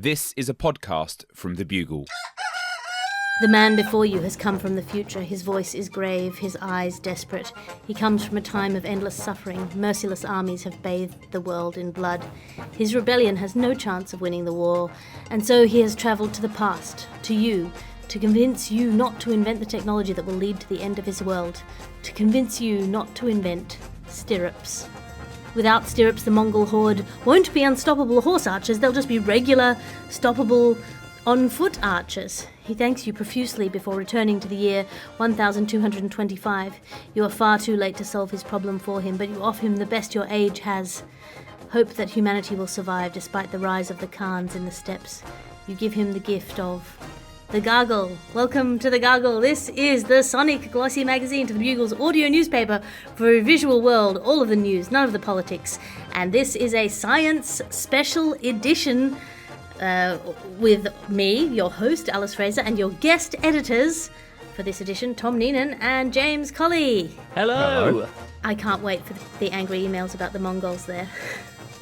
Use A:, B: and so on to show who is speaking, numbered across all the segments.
A: This is a podcast from The Bugle.
B: The man before you has come from the future. His voice is grave, his eyes desperate. He comes from a time of endless suffering. Merciless armies have bathed the world in blood. His rebellion has no chance of winning the war, and so he has travelled to the past, to you, to convince you not to invent the technology that will lead to the end of his world, to convince you not to invent stirrups. Without stirrups, the Mongol horde won't be unstoppable horse archers, they'll just be regular, stoppable, on-foot archers. He thanks you profusely before returning to the year 1225. You are far too late to solve his problem for him, but you offer him the best your age has. Hope that humanity will survive despite the rise of the Khans in the steppes. You give him the gift of the Gargle. Welcome to the Gargle. This is the sonic glossy magazine to the Bugle's audio newspaper for a visual world, all of the news, none of the politics. And this is a science special edition with me, your host, Alice Fraser, and your guest editors for this edition, Tom Neenan and James Colley.
C: Hello.
B: I can't wait for the angry emails about the Mongols there.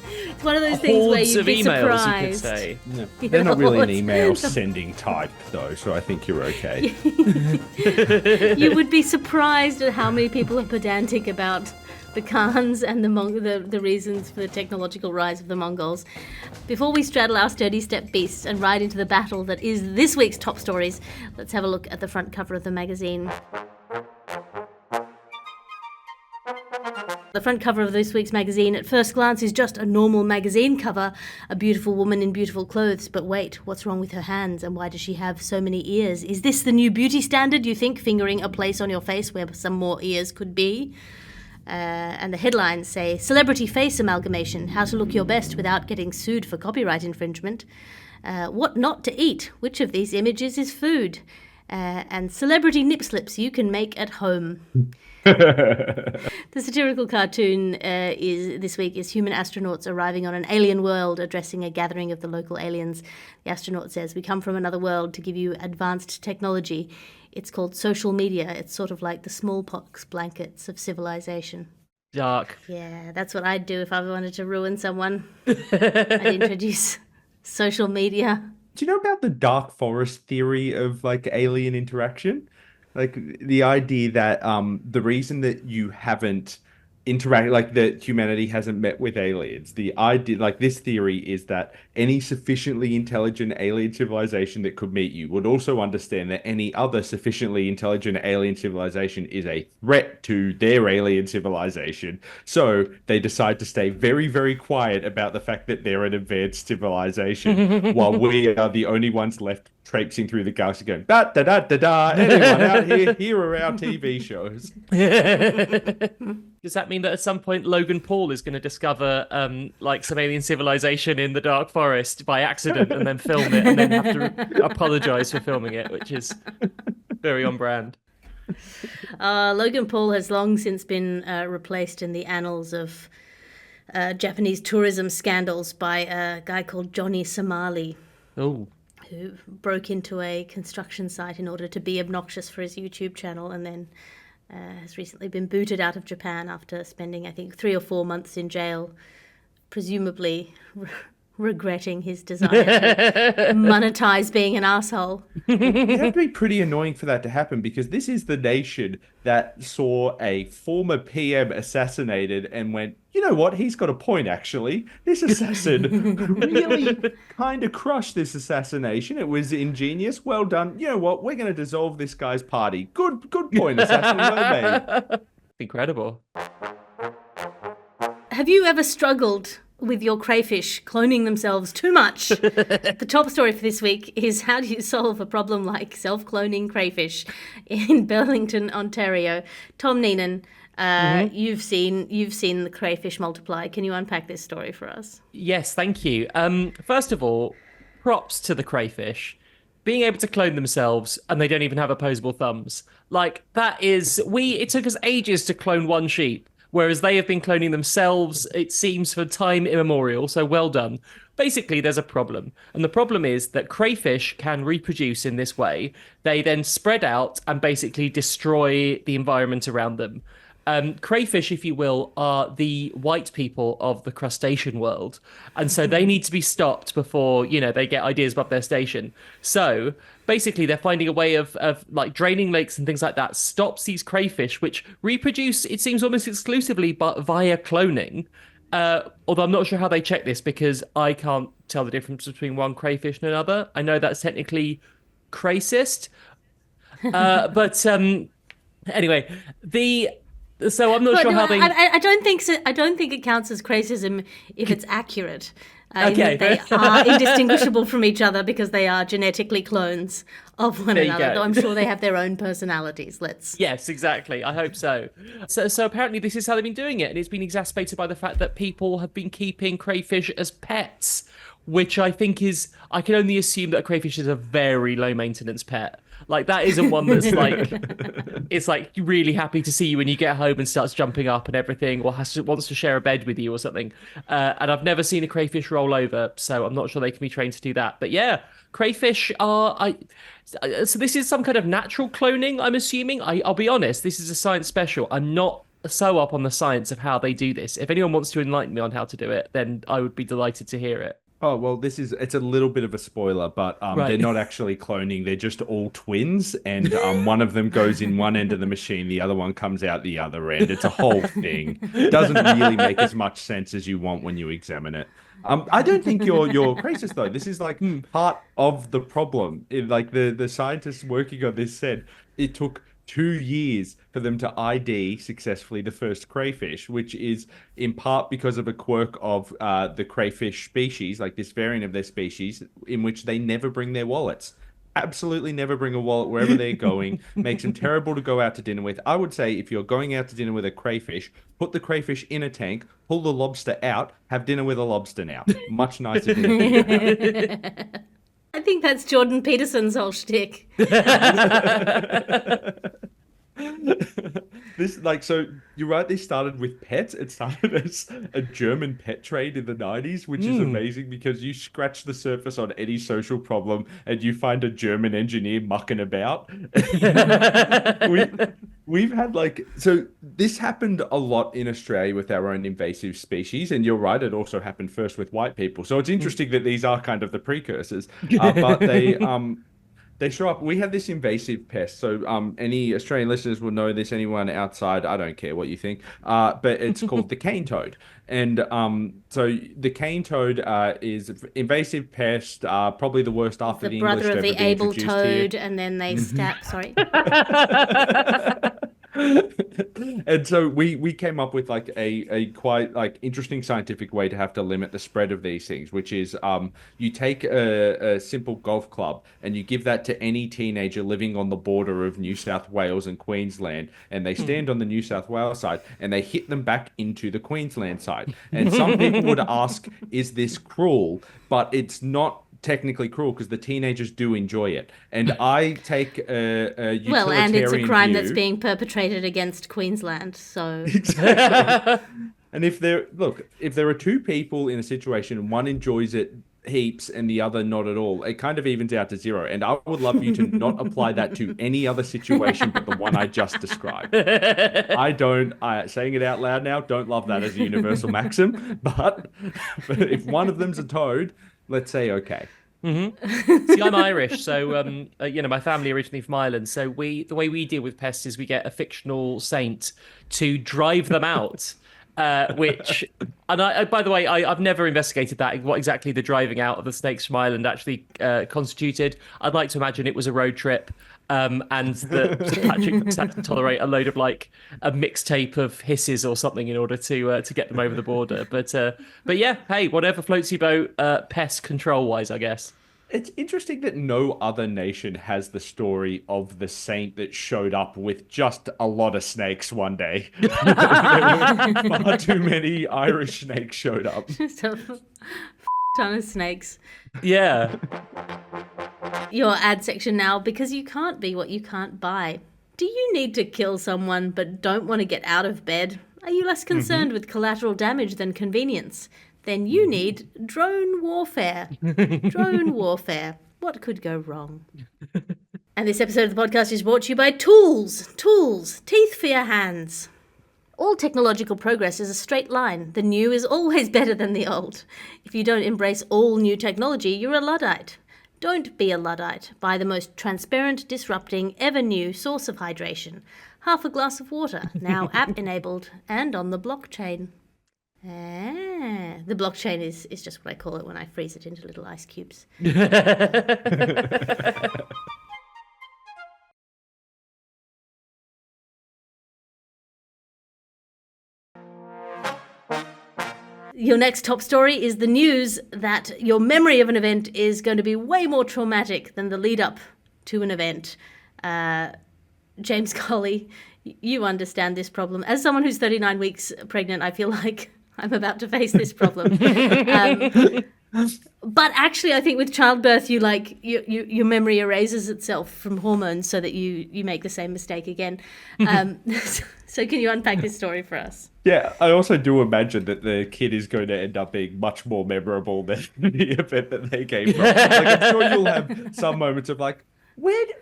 B: It's one of those things where you'd be surprised.
C: You could say.
D: No, they're not really an email sending type, though, so I think you're okay.
B: You would be surprised at how many people are pedantic about the Khans and the reasons for the technological rise of the Mongols. Before we straddle our sturdy step beasts and ride into the battle that is this week's top stories, let's have a look at the front cover of the magazine. The front cover of this week's magazine at first glance is just a normal magazine cover, a beautiful woman in beautiful clothes. But wait, what's wrong with her hands and why does she have so many ears? Is this the new beauty standard, you think, fingering a place on your face where some more ears could be? And the headlines say, Celebrity Face Amalgamation, How to Look Your Best Without Getting Sued for Copyright Infringement. What Not to Eat, Which of These Images is Food? And Celebrity Nip Slips You Can Make at Home. The satirical cartoon this week is human astronauts arriving on an alien world addressing a gathering of the local aliens. The astronaut says, we come from another world to give you advanced technology. It's called social media. It's sort of like the smallpox blankets of civilization.
C: Dark.
B: Yeah, that's what I'd do if I wanted to ruin someone. I'd introduce social media.
D: Do you know about the dark forest theory of like alien interaction? Like the idea that the reason that you haven't interacted, like that humanity hasn't met with aliens, the idea, like this theory is that any sufficiently intelligent alien civilization that could meet you would also understand that any other sufficiently intelligent alien civilization is a threat to their alien civilization. So they decide to stay very, very quiet about the fact that they're an advanced civilization while we are the only ones left traipsing through the galaxy going, da da da da da, anyone out here are our TV shows.
C: Does that mean that at some point Logan Paul is going to discover like some alien civilization in the dark forest by accident and then film it and then have to apologize for filming it, which is very on brand.
B: Logan Paul has long since been replaced in the annals of Japanese tourism scandals by a guy called Johnny Somali.
C: Oh.
B: Who broke into a construction site in order to be obnoxious for his YouTube channel and then has recently been booted out of Japan after spending, I think, 3 or 4 months in jail, presumably regretting his desire to monetize being an asshole.
D: You have to be pretty annoying for that to happen because this is the nation that saw a former PM assassinated and went, you know what, he's got a point actually. This assassin really kind of crushed this assassination. It was ingenious. Well done. You know what, we're going to dissolve this guy's party. Good point, assassin. Well made.
C: Incredible.
B: Have you ever struggled with your crayfish cloning themselves too much? The top story for this week is how do you solve a problem like self-cloning crayfish in Burlington, Ontario. Tom Neenan, you've seen the crayfish multiply. Can you unpack this story for us?
C: Yes, thank you. First of all, props to the crayfish. Being able to clone themselves and they don't even have opposable thumbs. Like, that is... It took us ages to clone one sheep. Whereas they have been cloning themselves, it seems, for time immemorial, so well done. Basically, there's a problem. And the problem is that crayfish can reproduce in this way. They then spread out and basically destroy the environment around them. Crayfish, if you will, are the white people of the crustacean world. And so they need to be stopped before, they get ideas above their station. So basically, they're finding a way of like draining lakes and things like that stops these crayfish, which reproduce, it seems, almost exclusively but via cloning. Although I'm not sure how they check this because I can't tell the difference between one crayfish and another. I know that's technically cracist. But anyway, so I'm not sure how they.
B: I don't think so. I don't think it counts as cracism if it's accurate.
C: Okay.
B: They are indistinguishable from each other because they are genetically clones of one another. Though I'm sure they have their own personalities.
C: Yes, exactly. I hope so. So apparently this is how they've been doing it, and it's been exacerbated by the fact that people have been keeping crayfish as pets, which I think I can only assume that a crayfish is a very low maintenance pet. Like, that isn't one that's like, it's like really happy to see you when you get home and starts jumping up and everything, or wants to share a bed with you or something. And I've never seen a crayfish roll over, so I'm not sure they can be trained to do that. But yeah, crayfish so this is some kind of natural cloning, I'm assuming. I'll be honest, this is a science special. I'm not so up on the science of how they do this. If anyone wants to enlighten me on how to do it, then I would be delighted to hear it.
D: Oh, well, it's a little bit of a spoiler, but
C: Right.
D: They're not actually cloning. They're just all twins, and one of them goes in one end of the machine, the other one comes out the other end. It's a whole thing. It doesn't really make as much sense as you want when you examine it. I don't think you're racist, though. This is like part of the problem. Like the scientists working on this said, it took 2 years for them to ID successfully the first crayfish, which is in part because of a quirk of the crayfish species, like this variant of their species, in which they never bring their wallets. Absolutely never bring a wallet wherever they're going. Makes them terrible to go out to dinner with. I would say if you're going out to dinner with a crayfish, put the crayfish in a tank, pull the lobster out, have dinner with a lobster now. Much nicer dinner.
B: I think that's Jordan Peterson's whole shtick.
D: So you're right, they started with pets. It started as a German pet trade in the 90s, which is amazing because you scratch the surface on any social problem and you find a German engineer mucking about. We've had so this happened a lot in Australia with our own invasive species, and you're right, it also happened first with white people. So it's interesting that these are kind of the precursors, but they show up. We have this invasive pest. So any Australian listeners will know this. Anyone outside, I don't care what you think. But it's called the cane toad. And so the cane toad is invasive pest, probably the worst after the English
B: brother of
D: to
B: the
D: ever be
B: able
D: introduced
B: toad,
D: here.
B: and then they stab. Sorry.
D: And so we came up with like a quite like interesting scientific way to have to limit the spread of these things, which is you take a simple golf club and you give that to any teenager living on the border of New South Wales and Queensland, and they stand on the New South Wales side and they hit them back into the Queensland side. And some people would ask, is this cruel? But it's not technically cruel because the teenagers do enjoy it, and I take a utilitarian
B: Well, and it's a crime
D: view.
B: that's being perpetrated against Queensland, so
D: Exactly. And if there are two people in a situation, one enjoys it heaps and the other not at all, it kind of evens out to zero. And I would love you to not apply that to any other situation but the one I just described. Saying it out loud now, don't love that as a universal maxim, but if one of them's a toad, let's say okay.
C: Mm-hmm. See, I'm Irish, so my family originally from Ireland. So the way we deal with pests is we get a fictional saint to drive them out. By the way, I've never investigated what exactly the driving out of the snakes from Ireland actually constituted. I'd like to imagine it was a road trip. And that Sir Patrick had to tolerate a load of like a mixtape of hisses or something in order to get them over the border. But yeah, hey, whatever floats your boat, pest control wise, I guess.
D: It's interesting that no other nation has the story of the saint that showed up with just a lot of snakes one day. Far too many Irish snakes showed up.
B: just a ton of snakes.
C: Yeah.
B: Your ad section now, because you can't be what you can't buy. Do you need to kill someone but don't want to get out of bed? Are you less concerned with collateral damage than convenience? Then you need drone warfare. Drone warfare. What could go wrong? And this episode of the podcast is brought to you by Tools. Tools. Teeth for your hands. All technological progress is a straight line. The new is always better than the old. If you don't embrace all new technology, you're a Luddite. Don't be a Luddite. Buy the most transparent, disrupting, ever-new source of hydration. Half a glass of water, now app-enabled and on the blockchain. The blockchain is just what I call it when I freeze it into little ice cubes. Your next top story is the news that your memory of an event is going to be way more traumatic than the lead up to an event. James Colley, you understand this problem. As someone who's 39 weeks pregnant, I feel like I'm about to face this problem. But actually, I think with childbirth, your memory erases itself from hormones so that you make the same mistake again. So can you unpack this story for us?
D: Yeah, I also do imagine that the kid is going to end up being much more memorable than the event that they came from. Like, I'm sure you'll have some moments of like,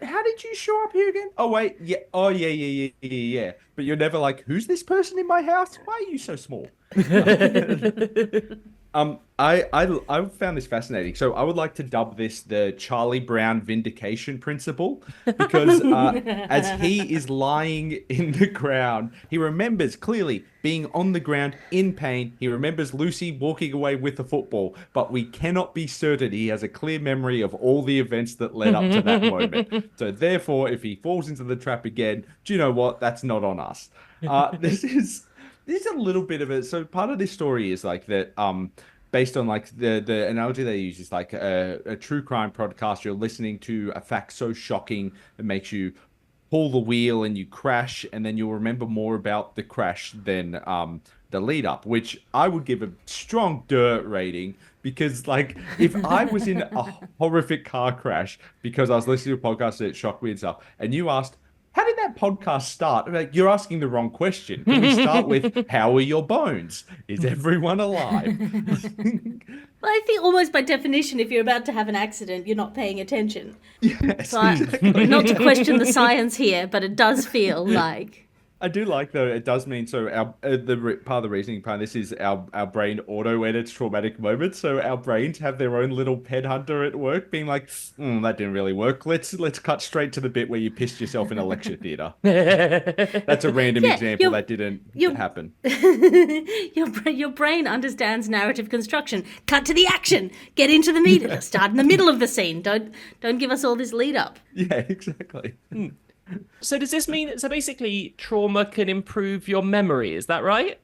D: how did you show up here again? Oh, wait, yeah, oh, yeah. But you're never like, who's this person in my house? Why are you so small? I found this fascinating. So I would like to dub this the Charlie Brown vindication principle, because as he is lying in the ground, he remembers clearly being on the ground in pain. He remembers Lucy walking away with the football, but we cannot be certain he has a clear memory of all the events that led up to that moment. So therefore, if he falls into the trap again, do you know what? That's not on us. This is a little bit of it. So part of this story is like that, based on like the analogy they use is like a true crime podcast. You're listening to a fact so shocking it makes you pull the wheel and you crash, and then you'll remember more about the crash than the lead up, which I would give a strong dirt rating, because like if I was in a horrific car crash because I was listening to a podcast that shocked me and stuff, and you asked, how did that podcast start? Like, you're asking the wrong question. Can we start with, how are your bones? Is everyone alive?
B: Well, I think almost by definition, if you're about to have an accident, you're not paying attention.
D: Yes,
B: So
D: exactly.
B: not to question the science here, but it does feel like...
D: I do like, though, it does mean, so part of the reasoning behind this is our brain auto-edits traumatic moments, so our brains have their own little pet hunter at work being like, that didn't really work. Let's cut straight to the bit where you pissed yourself in a lecture theatre. That's a random example that didn't happen.
B: Your brain understands narrative construction. Cut to the action. Get into the meat. Start in the middle of the scene. Don't give us all this lead up.
D: Yeah, exactly.
C: So does this mean, so basically trauma can improve your memory, is that right?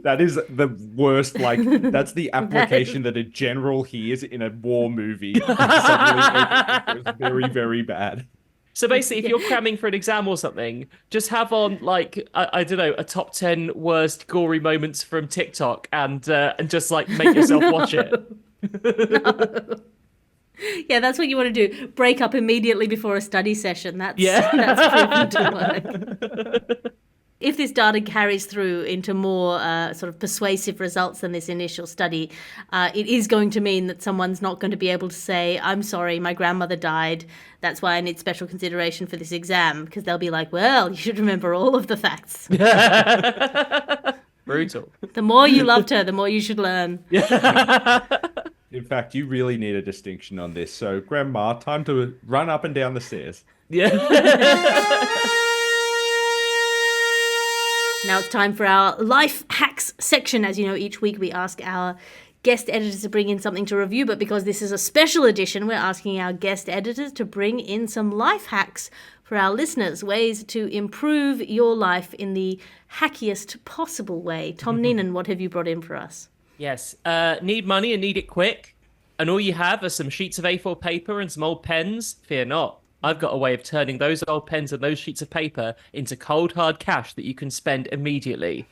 D: That is the worst, like, that's the application that a general hears in a war movie. Suddenly it goes very, very bad.
C: So basically, if you're cramming for an exam or something, just have on, like, I don't know, a top 10 worst gory moments from TikTok and just, like, make yourself watch it.
B: No. Yeah, that's what you want to do. Break up immediately before a study session. That's proven to work. If this data carries through into more sort of persuasive results than this initial study, it is going to mean that someone's not going to be able to say, I'm sorry, my grandmother died. That's why I need special consideration for this exam. Because they'll be like, well, you should remember all of the facts.
C: Brutal.
B: The more you loved her, the more you should learn.
D: In fact, you really need a distinction on this. So, Grandma, time to run up and down the stairs.
C: Yeah.
B: Now it's time for our life hacks section. As you know, each week we ask our guest editors to bring in something to review, but because this is a special edition, we're asking our guest editors to bring in some life hacks for our listeners, ways to improve your life in the hackiest possible way. Tom Neenan, what have you brought in for us?
C: Yes. Need money and need it quick, and all you have are some sheets of A4 paper and some old pens? Fear not. I've got a way of turning those old pens and those sheets of paper into cold, hard cash that you can spend immediately.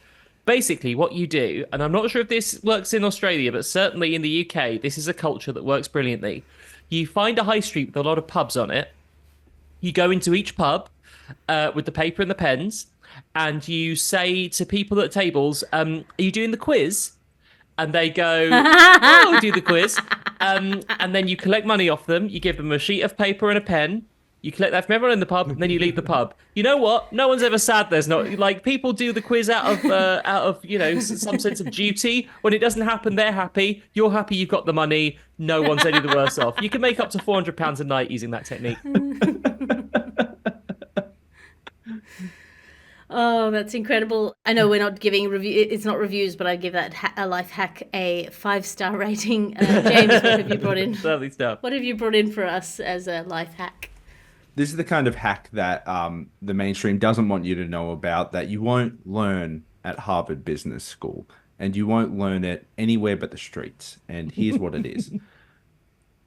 C: Basically, what you do, and I'm not sure if this works in Australia, but certainly in the UK, this is a culture that works brilliantly. You find a high street with a lot of pubs on it. You go into each pub with the paper and the pens, and you say to people at tables, are you doing the quiz? And they go, oh, do the quiz. And then you collect money off them. You give them a sheet of paper and a pen. You collect that from everyone in the pub, and then you leave the pub. You know what? No one's ever sad. There's not like people do the quiz out of some sense of duty. When it doesn't happen, they're happy. You're happy. You've got the money. No one's any the worse off. You can make up to £400 a night using that technique.
B: Oh, that's incredible. I know we're not giving review. It's not reviews, but I give that a life hack a 5-star rating. James, what have you brought in?
C: Lovely stuff.
B: What have you brought in for us as a life hack?
D: This is the kind of hack that the mainstream doesn't want you to know about, that you won't learn at Harvard Business School, and you won't learn it anywhere but the streets. And here's what it is.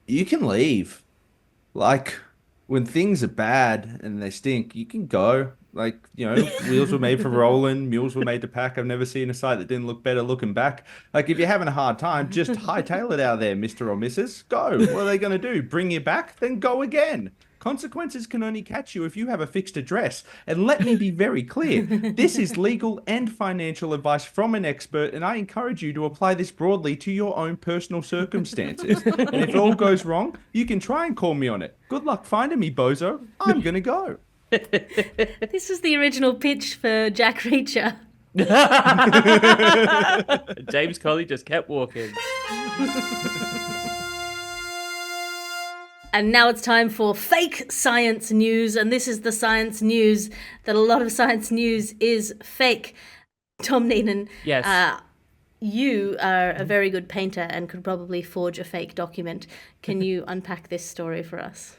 D: You can leave. Like, when things are bad and they stink, you can go. Like, wheels were made for rolling, mules were made to pack. I've never seen a site that didn't look better looking back. Like, if you're having a hard time, just hightail it out there, Mr. or Mrs. Go. What are they going to do? Bring you back? Then go again. Consequences can only catch you if you have a fixed address. And let me be very clear, this is legal and financial advice from an expert, and I encourage you to apply this broadly to your own personal circumstances. And if it all goes wrong, you can try and call me on it. Good luck finding me, bozo. I'm going to go.
B: This was the original pitch for Jack Reacher.
C: James Colley just kept walking.
B: And now it's time for fake science news. And this is the science news that a lot of science news is fake. Tom Neenan,
C: yes.
B: You are a very good painter and could probably forge a fake document. Can you unpack this story for us?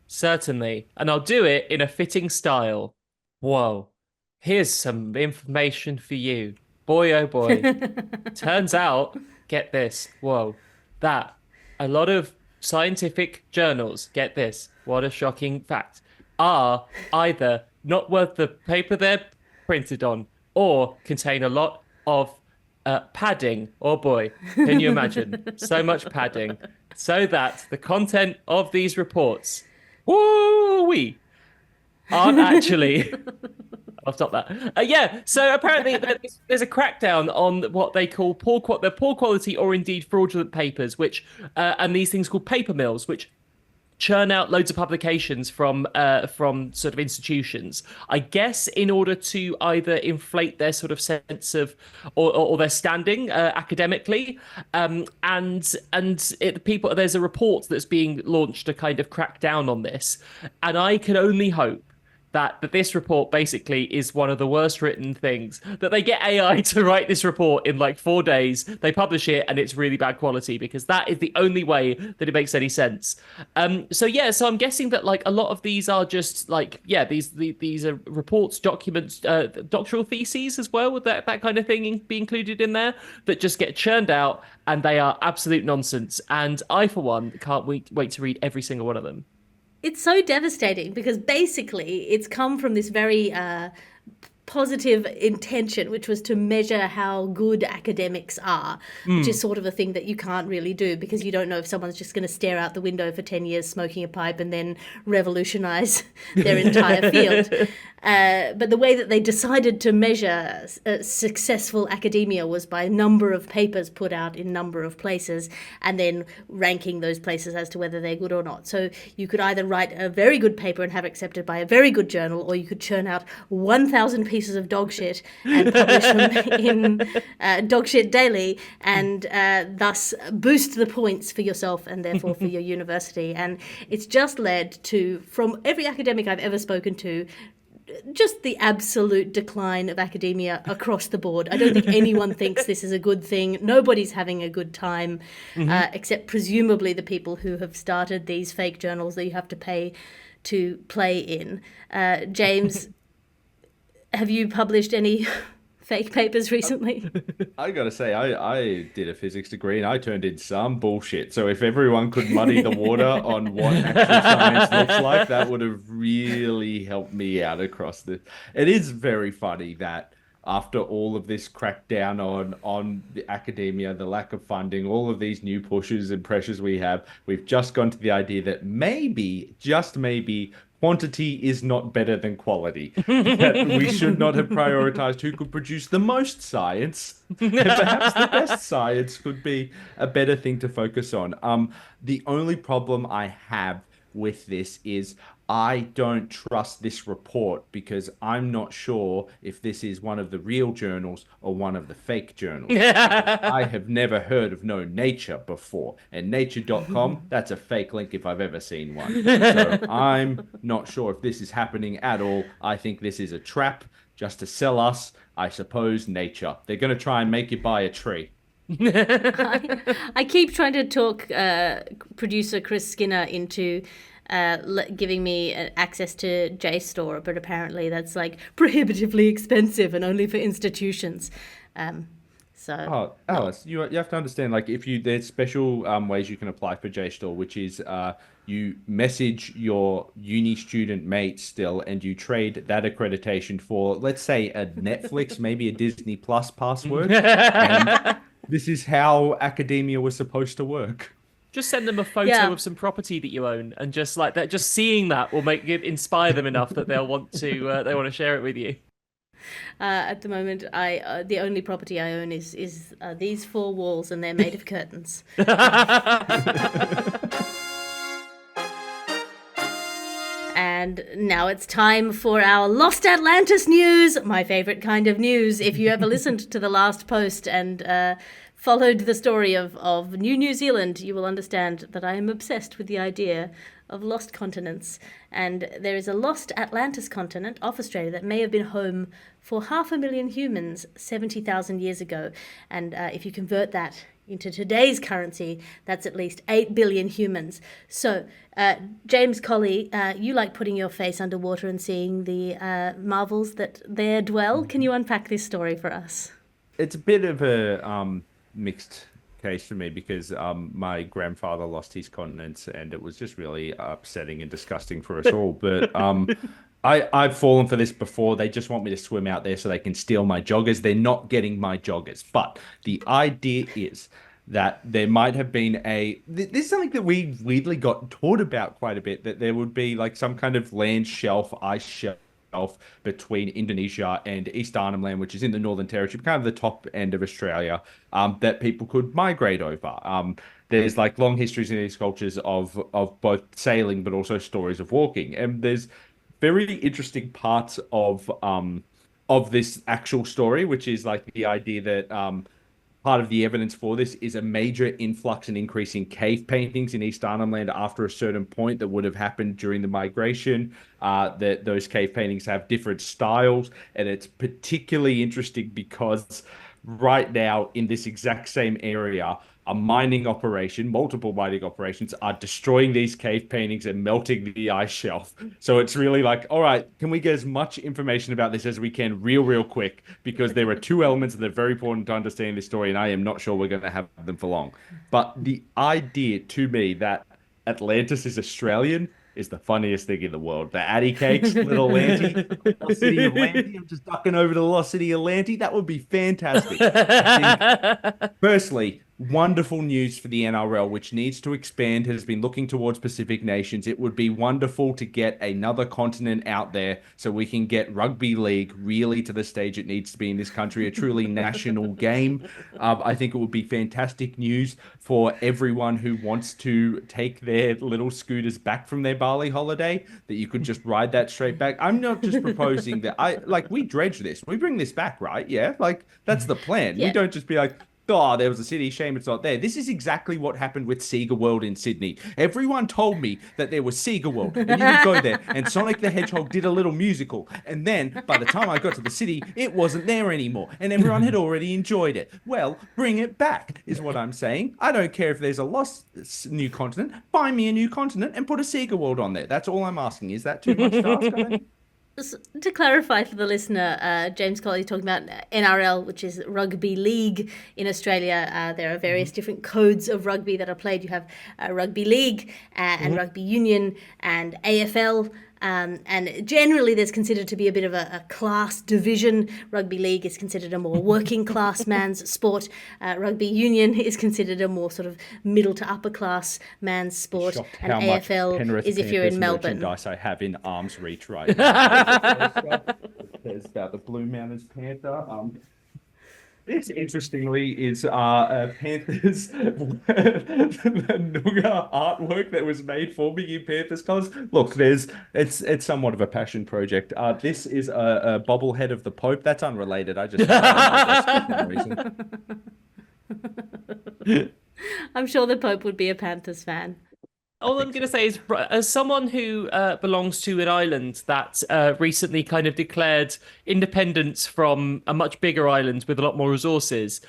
C: Certainly. And I'll do it in a fitting style. Whoa. Here's some information for you. Boy, oh boy. Turns out, get this. Whoa. That a lot of scientific journals, get this, what a shocking fact, are either not worth the paper they're printed on or contain a lot of padding. Oh boy, can you imagine? So much padding. So that the content of these reports, woo-wee, aren't actually... I'll stop that. So apparently there's a crackdown on what they call poor quality or indeed fraudulent papers, which and these things called paper mills, which churn out loads of publications from sort of institutions, I guess, in order to either inflate their sort of sense of or their standing academically, there's a report that's being launched to kind of crack down on this, and I can only hope that this report basically is one of the worst written things, that they get AI to write this report in like 4 days, they publish it, and it's really bad quality, because that is the only way that it makes any sense. So I'm guessing that like a lot of these are just like, these are reports, documents, doctoral theses as well, would that kind of thing be included in there, that just get churned out, and they are absolute nonsense. And I, for one, can't wait to read every single one of them.
B: It's so devastating because basically it's come from this very positive intention, which was to measure how good academics are, which is sort of a thing that you can't really do because you don't know if someone's just going to stare out the window for 10 years smoking a pipe and then revolutionize their entire field. But the way that they decided to measure successful academia was by number of papers put out in number of places and then ranking those places as to whether they're good or not. So you could either write a very good paper and have it accepted by a very good journal, or you could churn out 1,000 pieces of dog shit and publish them in Dog Shit Daily, and thus boost the points for yourself and therefore for your university. And it's just led to, from every academic I've ever spoken to, just the absolute decline of academia across the board. I don't think anyone thinks this is a good thing. Nobody's having a good time, except presumably the people who have started these fake journals that you have to pay to play in. James, have you published any fake papers recently?
D: I gotta say, I did a physics degree and I turned in some bullshit. So if everyone could muddy the water on what actual science looks like, that would have really helped me out across this. It is very funny that after all of this crackdown on the academia, the lack of funding, all of these new pushes and pressures we have, we've just gone to the idea that maybe, just maybe, quantity is not better than quality. That we should not have prioritized who could produce the most science. And perhaps the best science could be a better thing to focus on. The only problem I have with this is I don't trust this report because I'm not sure if this is one of the real journals or one of the fake journals. I have never heard of No Nature before, and nature.com, that's a fake link if I've ever seen one. So I'm not sure if this is happening at all. I think this is a trap just to sell us, I suppose, nature. They're going to try and make you buy a tree.
B: I keep trying to talk producer Chris Skinner into giving me access to JSTOR, but apparently that's like prohibitively expensive and only for institutions.
D: Oh, Alice, you have to understand, like, there's special ways you can apply for JSTOR, which is you message your uni student mate still, and you trade that accreditation for, let's say, a Netflix, maybe a Disney Plus password. And this is how academia was supposed to work.
C: Just send them a photo of some property that you own, and just like that, just seeing that will inspire them enough that they'll want to share it with you.
B: At the moment, the only property I own is these 4 walls, and they're made of curtains. And now it's time for our Lost Atlantis news, my favorite kind of news. If you ever listened to the last post and followed the story of New Zealand, you will understand that I am obsessed with the idea of lost continents. And there is a lost Atlantis continent off Australia that may have been home for 500,000 humans 70,000 years ago. And if you convert that into today's currency, that's at least 8 billion humans. So, James Colley, you like putting your face underwater and seeing the marvels that there dwell. Can you unpack this story for us?
D: It's a bit of a mixed case for me because my grandfather lost his continents, and it was just really upsetting and disgusting for us all. But I've fallen for this before. They just want me to swim out there so they can steal my joggers. They're not getting my joggers. But the idea is that there might have been this is something that we weirdly got taught about quite a bit, that there would be like some kind of land shelf, ice shelf between Indonesia and East Arnhem Land, which is in the Northern Territory, kind of the top end of Australia, that people could migrate over. There's like long histories in these cultures of both sailing, but also stories of walking. And there's very interesting parts of this actual story, which is like the idea that part of the evidence for this is a major influx and increase in cave paintings in East Arnhem Land after a certain point that would have happened during the migration. That those cave paintings have different styles, and it's particularly interesting because right now in this exact same area, multiple mining operations are destroying these cave paintings and melting the ice shelf. So it's really like, all right, can we get as much information about this as we can real quick? Because there are 2 elements that are very important to understand this story, and I am not sure we're going to have them for long. But the idea to me that Atlantis is Australian is the funniest thing in the world. The Addy Cakes, little Lanty, Lost City of Lanty. I'm just ducking over to the Lost City of Lanty. That would be fantastic. Firstly, wonderful news for the NRL, which needs to expand, has been looking towards Pacific nations. It would be wonderful to get another continent out there so we can get rugby league really to the stage it needs to be in this country, a truly national game. I think it would be fantastic news for everyone who wants to take their little scooters back from their Bali holiday, that you could just ride that straight back. I'm not just proposing that we dredge this. We bring this back, right? Yeah, like that's the plan. Yeah. We don't just be like, oh, there was a city, shame it's not there. This is exactly what happened with Sega World in Sydney. Everyone told me that there was Sega World, and you could go there, and Sonic the Hedgehog did a little musical. And then, by the time I got to the city, it wasn't there anymore, and everyone had already enjoyed it. Well, bring it back, is what I'm saying. I don't care if there's a lost new continent. Find me a new continent and put a Sega World on there. That's all I'm asking. Is that too much to ask, I mean?
B: To clarify for the listener, James Colley is talking about NRL, which is rugby league in Australia. There are various different codes of rugby that are played. You have rugby league and rugby union and AFL. And generally there's considered to be a bit of a class division. Rugby league is considered a more working class man's sport. Rugby union is considered a more sort of middle to upper class man's sport. And AFL is if you're in Melbourne.
D: Merchandise I have in arm's reach right now. There's about the Blue Mountains Panther. This, interestingly, is Panthers Nougat artwork that was made for me in Panthers colours. Look, it's somewhat of a passion project. This is a bobblehead of the Pope. That's unrelated. I just for no reason.
B: I'm sure the Pope would be a Panthers fan.
C: All I'm going to say is, as someone who belongs to an island that recently kind of declared independence from a much bigger island with a lot more resources,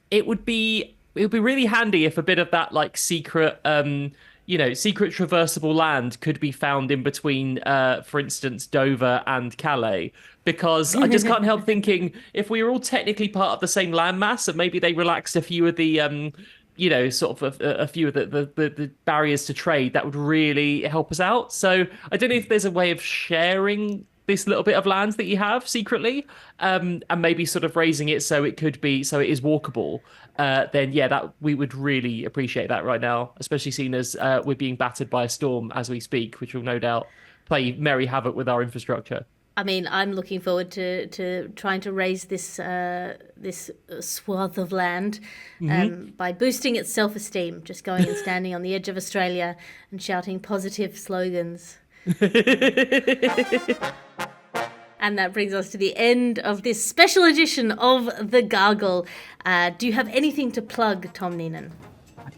C: it would be really handy if a bit of that like secret, secret traversable land could be found in between, for instance, Dover and Calais. Because I just can't help thinking if we were all technically part of the same landmass, and maybe they relaxed a few of the sort of a few of the barriers to trade, that would really help us out. So I don't know if there's a way of sharing this little bit of land that you have secretly, and maybe sort of raising it so it is walkable. Then yeah, that we would really appreciate that right now, especially seeing as we're being battered by a storm as we speak, which will no doubt play merry havoc with our infrastructure.
B: I mean, I'm looking forward to trying to raise this swath of land by boosting its self-esteem, just going and standing on the edge of Australia and shouting positive slogans. And that brings us to the end of this special edition of The Gargle. Do you have anything to plug, Tom Neenan?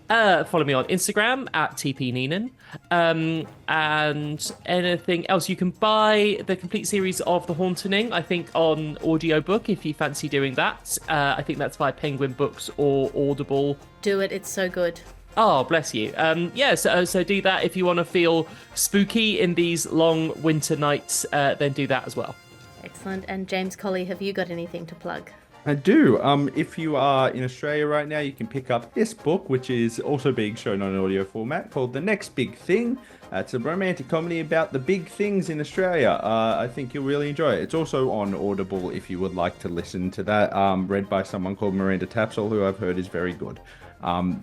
C: Follow me on Instagram at TPNeenan. And anything else, you can buy the complete series of The Haunting, I think, on audiobook if you fancy doing that. I think that's via Penguin Books or Audible.
B: Do it, it's so good.
C: Oh, bless you. So do that if you want to feel spooky in these long winter nights, then do that as well.
B: Excellent. And James Colley, have you got anything to plug?
D: I do. If you are in Australia right now, you can pick up this book, which is also being shown on an audio format, called The Next Big Thing. It's a romantic comedy about the big things in Australia. I think you'll really enjoy it. It's also on Audible if you would like to listen to that, read by someone called Miranda Tapsell, who I've heard is very good. Yeah,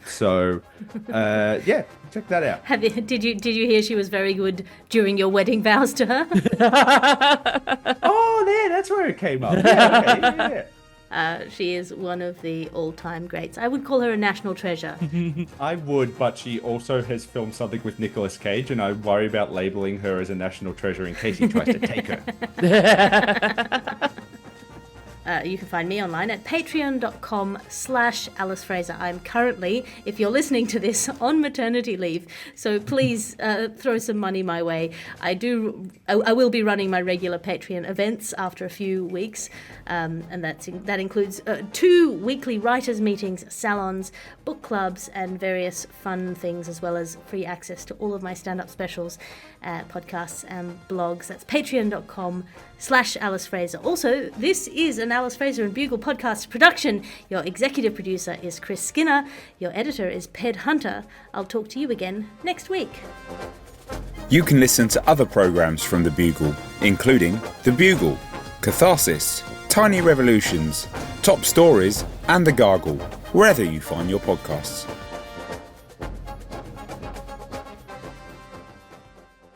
D: check that out.
B: Did you hear she was very good during your wedding vows to her?
D: Oh, there, that's where it came up. Yeah, okay, yeah.
B: She is one of the all-time greats. I would call her a national treasure.
D: I would, but she also has filmed something with Nicolas Cage, and I worry about labeling her as a national treasure in case he tries to take her.
B: You can find me online at patreon.com/Alice Fraser. I'm currently, if you're listening to this, on maternity leave, so please throw some money my way. I will be running my regular Patreon events after a few weeks, and that includes 2 weekly writers' meetings, salons, book clubs, and various fun things, as well as free access to all of my stand-up specials, podcasts, and blogs. That's patreon.com/Alice Fraser. Also, this is an Alice Fraser and Bugle podcast production. Your executive producer is Chris Skinner. Your editor is Ped Hunter. I'll talk to you again next week.
A: You can listen to other programmes from The Bugle, including The Bugle, Catharsis, Tiny Revolutions, Top Stories, and The Gargle, wherever you find your podcasts.